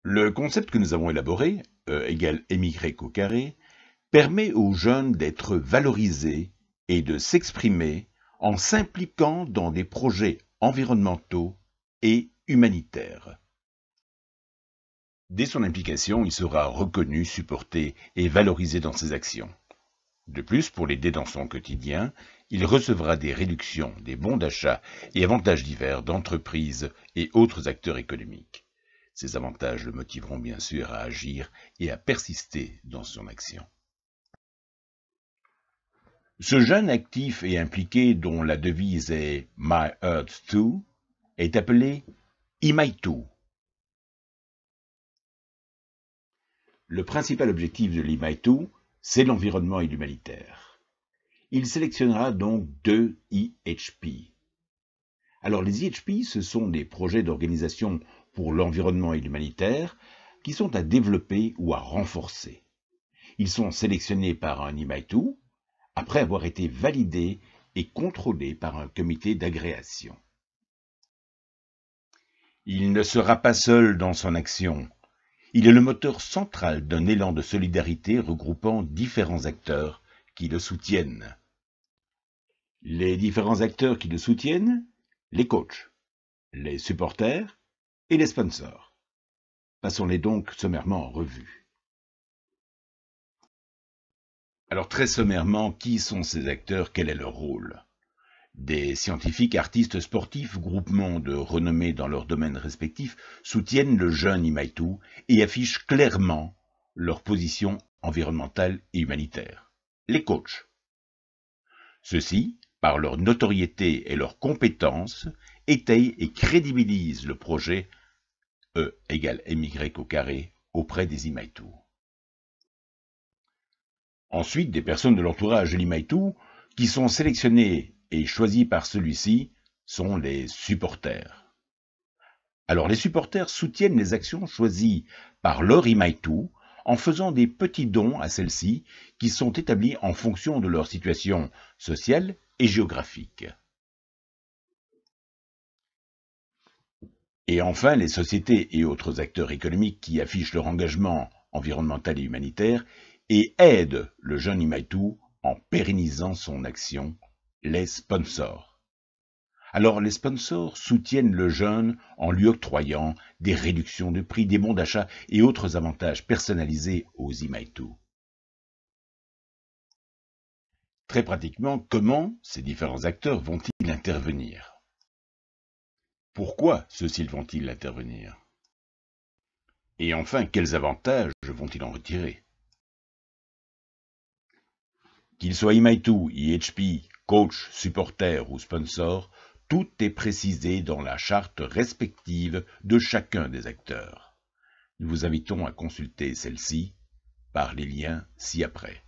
Le concept que nous avons élaboré, E égale MY au carré, permet aux jeunes d'être valorisés et de s'exprimer en s'impliquant dans des projets environnementaux et humanitaires. Dès son implication, il sera reconnu, supporté et valorisé dans ses actions. De plus, pour l'aider dans son quotidien, il recevra des réductions, des bons d'achat et avantages divers d'entreprises et autres acteurs économiques. Ces avantages le motiveront bien sûr à agir et à persister dans son action. Ce jeune actif et impliqué, dont la devise est « My Earth Too », est appelé Imaitu. Le principal objectif de l'Imaitu, c'est l'environnement et l'humanitaire. Il sélectionnera donc 2 IHP. Alors les IHP, ce sont des projets d'organisation pour l'environnement et l'humanitaire qui sont à développer ou à renforcer. Ils sont sélectionnés par un Imaitu après avoir été validés et contrôlés par un comité d'agréation. Il ne sera pas seul dans son action. Il est le moteur central d'un élan de solidarité regroupant différents acteurs qui le soutiennent. Les différents acteurs qui le soutiennent, les coachs, les supporters et les sponsors. Passons-les donc sommairement en revue. Alors très sommairement, qui sont ces acteurs? Quel est leur rôle? Des scientifiques, artistes, sportifs, groupements de renommée dans leurs domaines respectifs soutiennent le jeune Imaitu et affichent clairement leur position environnementale et humanitaire. Les coachs. Ceux-ci, par leur notoriété et leurs compétences, étayent et crédibilisent le projet E égale MY au carré auprès des Imaitu. Ensuite, des personnes de l'entourage de l'Imaitu qui sont sélectionnées et choisis par celui-ci sont les supporters. Alors les supporters soutiennent les actions choisies par leur Imaitu en faisant des petits dons à celles-ci qui sont établis en fonction de leur situation sociale et géographique. Et enfin, les sociétés et autres acteurs économiques qui affichent leur engagement environnemental et humanitaire et aident le jeune Imaitu en pérennisant son action, les sponsors. Alors les sponsors soutiennent le jeune en lui octroyant des réductions de prix, des bons d'achat et autres avantages personnalisés aux Imaitu. Très pratiquement, comment ces différents acteurs vont-ils intervenir? Pourquoi ceux-ci vont-ils intervenir? Et enfin, quels avantages vont-ils en retirer? Qu'ils soient Imaitu, IHP, coach, supporter ou sponsor, tout est précisé dans la charte respective de chacun des acteurs. Nous vous invitons à consulter celle-ci par les liens ci-après.